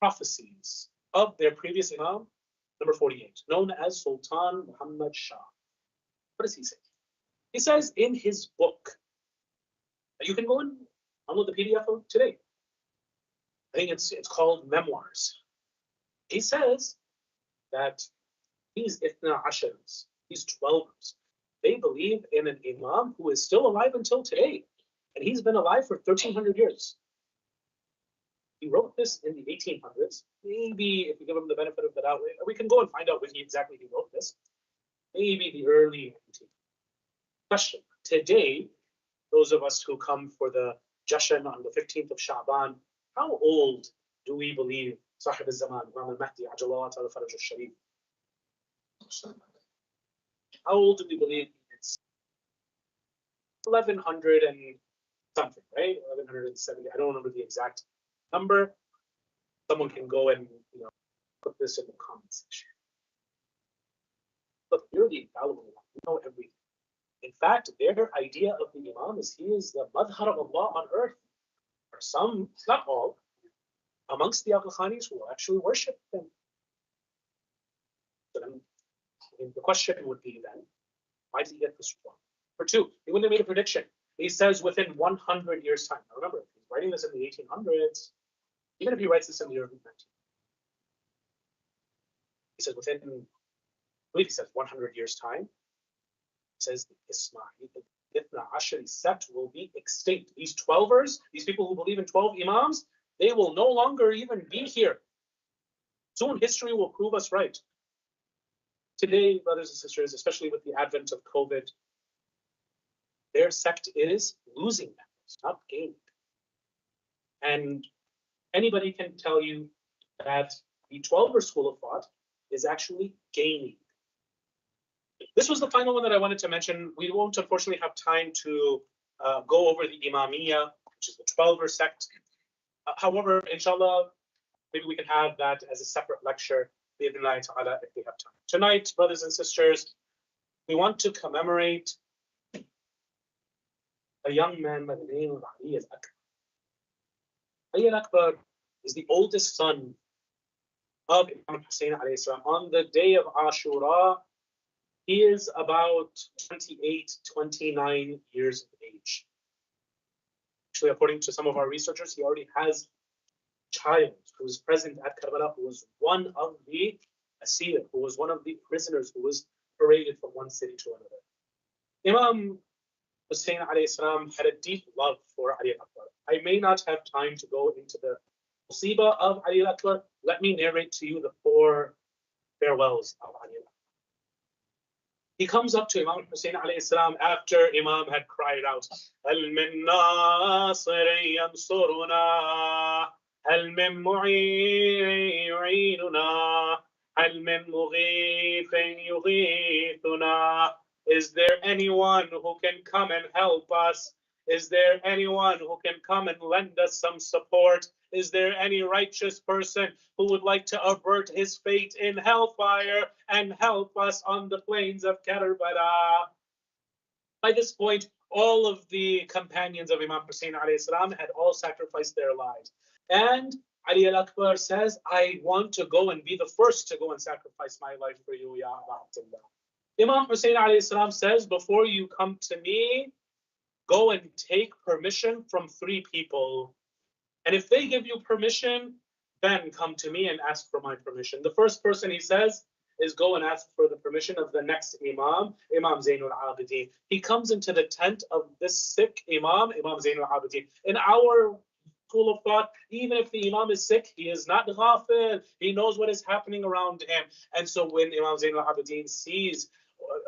prophecies of their previous Imam, number 48, known as Sultan Muhammad Shah. What does he say? He says in his book, you can go and download the PDF of today. I think it's called Memoirs. He says that these Ithna Ashars, these 12ers, they believe in an Imam who is still alive until today. And he's been alive for 1,300 years. He wrote this in the 1800s. Maybe if we give him the benefit of the doubt, we can go and find out when exactly he wrote this. Maybe the early 19th. Question. Today, those of us who come for the Jashan on the 15th of Sha'ban, how old do we believe Sahib al-Zaman, Imam al-Mahdi, Ajalallah al-Faraj al-Sharif? How old do we believe it's 1100 and something, right? 1170. I don't remember the exact number. Someone can go and put this in the comment section. Look, you're the infallible one. You know everything. In fact, their idea of the Imam is he is the madhar of Allah on earth. Or some, not all, amongst the Aly Lakhanis who actually worship him. So then, the question would be then, why did he get this wrong? For two, he wouldn't have made a prediction. He says within 100 years' time. Now remember, if he's writing this in the 1800s, even if he writes this in the early 1900s, he says within, I believe he says 100 years' time, he says the Ismaili, the Ithna Ashari sect will be extinct. These 12ers, these people who believe in 12 Imams, they will no longer even be here. Soon history will prove us right. Today, brothers and sisters, especially with the advent of COVID, their sect is losing members, not gaining. And anybody can tell you that the 12er school of thought is actually gaining. This was the final one that I wanted to mention. We won't, unfortunately, have time to go over the Imamiyya, which is the 12er sect. However, inshallah, maybe we can have that as a separate lecture, if we have time. Tonight, brothers and sisters, we want to commemorate a young man by the name of Ali Akbar. Ali Akbar is the oldest son of Imam Hussein alayhi salam. On the day of Ashura, he is about 28, 29 years of age. Actually, according to some of our researchers, he already has a child who was present at Karbala, who was one of the Asir, who was one of the prisoners who was paraded from one city to another. Imam Hussein alayhi salam had a deep love for Ali Akbar. I may not have time to go into the musibah of Ali Akbar. Let me narrate to you the 4 farewells of Ali Akbar. He comes up to Imam Hussein alayhi salam after Imam had cried out, "Hal min nasirin yansuruna, hal min mu'in yu'inuna, hal min mughithin yughithuna." Is there anyone who can come and help us? Is there anyone who can come and lend us some support? Is there any righteous person who would like to avert his fate in hellfire and help us on the plains of Karbala? By this point, all of the companions of Imam Hussein alayhi salam had all sacrificed their lives. And Ali al-Akbar says, I want to go and be the first to go and sacrifice my life for you, Ya Aba Abdullah. Imam Hussein alayhi salam says, before you come to me, go and take permission from 3 people. And if they give you permission, then come to me and ask for my permission. The first person, he says, is go and ask for the permission of the next Imam, Imam Zainul Abidin. He comes into the tent of this sick Imam, Imam Zainul Abidin. In our school of thought, even if the Imam is sick, he is not ghafil. He knows what is happening around him. And so when Imam Zainul Abidin sees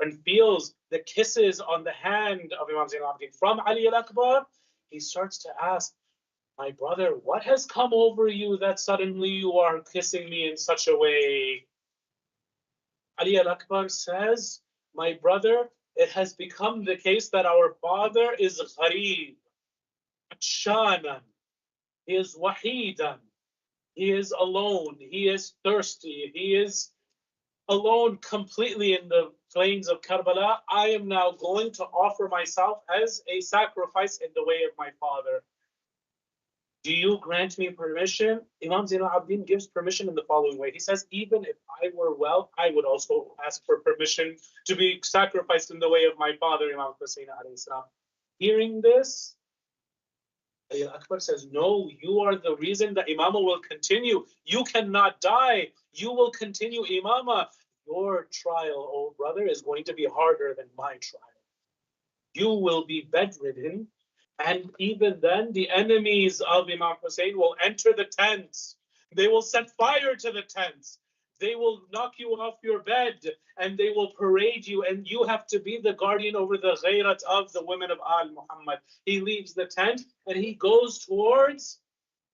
and feels the kisses on the hand of Imam Zainul Abidin from Ali al-Akbar, he starts to ask, My brother, what has come over you that suddenly you are kissing me in such a way? Ali al-Akbar says, my brother, it has become the case that our father is gharib, shanan, he is wahidan, he is alone, he is thirsty, he is alone completely in the plains of Karbala. I am now going to offer myself as a sacrifice in the way of my father. Do you grant me permission? Imam Zain al-Abidin gives permission in the following way. He says, even if I were well, I would also ask for permission to be sacrificed in the way of my father, Imam Hussein alayhi salam. Hearing this, Ali Akbar says, no, you are the reason that Imama will continue. You cannot die. You will continue Imama. Your trial, oh brother, is going to be harder than my trial. You will be bedridden. And even then, the enemies of Imam Hussein will enter the tents. They will set fire to the tents. They will knock you off your bed and they will parade you. And you have to be the guardian over the ghayrat of the women of Al Muhammad. He leaves the tent and he goes towards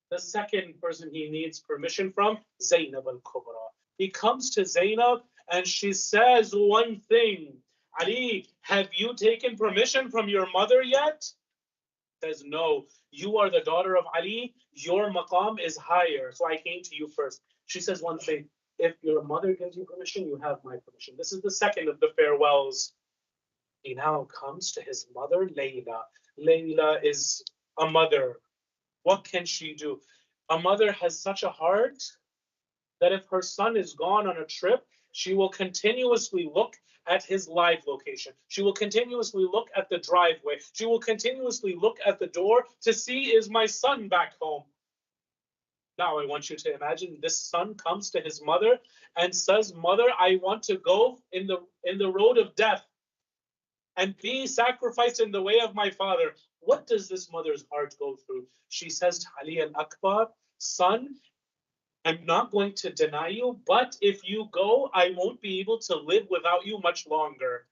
the second person he needs permission from, Zainab al-Kubra. He comes to Zainab and she says one thing. Ali, have you taken permission from your mother yet? Says, no, you are the daughter of Ali, your maqam is higher, so I came to you first. She says one thing, if your mother gives you permission, you have my permission. This is the second of the farewells. He now comes to his mother, Layla. Layla is a mother. What can she do? A mother has such a heart that if her son is gone on a trip, she will continuously look at his live location. She will continuously look at the driveway. She will continuously look at the door to see, is my son back home? Now I want you to imagine this son comes to his mother and says, mother, I want to go in the road of death and be sacrificed in the way of my father. What does this mother's heart go through? She says to Ali al-Akbar, son, I'm not going to deny you, but if you go, I won't be able to live without you much longer.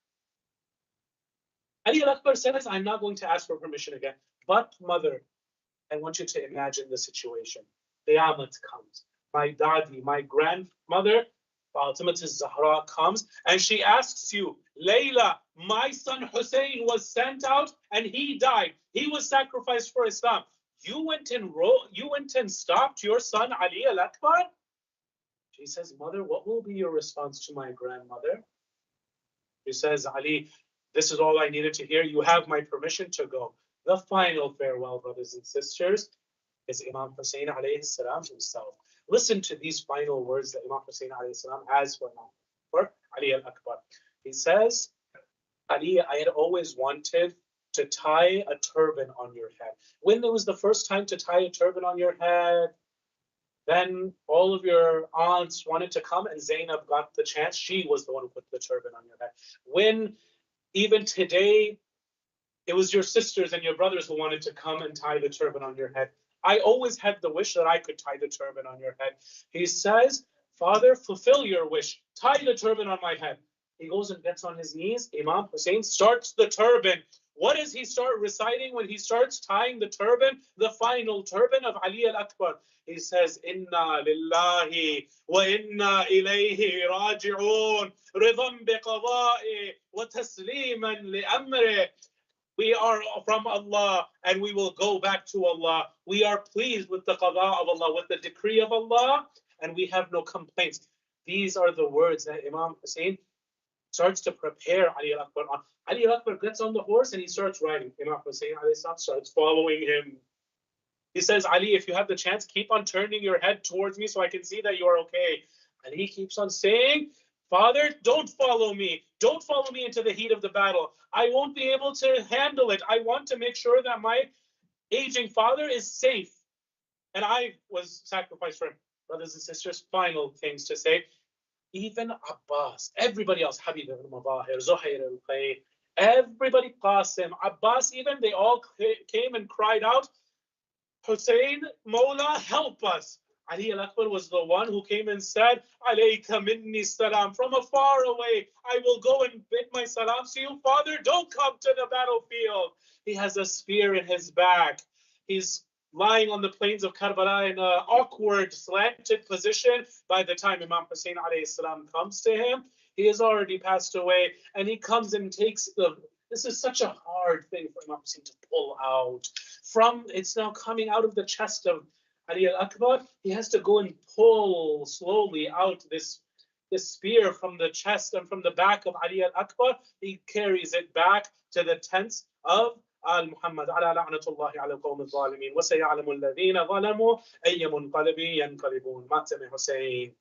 Ali al-Akbar says, I'm not going to ask for permission again. But mother, I want you to imagine the situation. Qiyamah comes. My daddy, my grandmother, Fatima al-Zahra comes, and she asks you, Layla, my son Hussein was sent out and he died. He was sacrificed for Islam. You went and stopped your son Ali al-Akbar? She says, mother, what will be your response to my grandmother? She says, Ali, this is all I needed to hear. You have my permission to go. The final farewell, brothers and sisters, is Imam Hussein alayhi salam himself. Listen to these final words that Imam Hussein alayhi salam has for Ali al-Akbar. He says, Ali, I had always wanted to tie a turban on your head. When it was the first time to tie a turban on your head, then all of your aunts wanted to come and Zainab got the chance. She was the one who put the turban on your head. When even today, it was your sisters and your brothers who wanted to come and tie the turban on your head. I always had the wish that I could tie the turban on your head. He says, Father, fulfill your wish. Tie the turban on my head. He goes and gets on his knees. Imam Hussein starts the turban. What does he start reciting when he starts tying the turban? The final turban of Ali al-Akbar. He says, Inna lillahi wa inna ilayhi raji'un ridhan biqada'i wa tasliman li amri. We are from Allah and we will go back to Allah. We are pleased with the qada of Allah, with the decree of Allah, and we have no complaints. These are the words that Imam Hussein starts to prepare Ali al-Akbar on. Ali al-Akbar gets on the horse and he starts riding. Imam Hussein starts following him. He says, Ali, if you have the chance, keep on turning your head towards me so I can see that you are okay. And he keeps on saying, Father, don't follow me. Don't follow me into the heat of the battle. I won't be able to handle it. I want to make sure that my aging father is safe. And I was sacrificed for him. Brothers and sisters, final things to say. Even Abbas, everybody else, Habib ibn Mubahir, Zuhair al-Qayy, everybody, Qasim, Abbas even, they all came and cried out, Hussein, Mawla, help us. Ali al-Akbar was the one who came and said, Alayka minni salam, from afar away, I will go and bid my salams to you. Father, don't come to the battlefield. He has a spear in his back. He's lying on the plains of Karbala in an awkward, slanted position. By the time Imam Hussein alayhi salam comes to him, he has already passed away, and he comes and takes the. This is such a hard thing for Imam Hussein to pull out. It's now coming out of the chest of Ali al-Akbar. He has to go and pull slowly out this spear from the chest and from the back of Ali al-Akbar. He carries it back to the tents of Muhammad. على لعنة الله على القوم الظالمين وسيعلم الذين ظلموا أي منقلب ينقلبون. Hussein.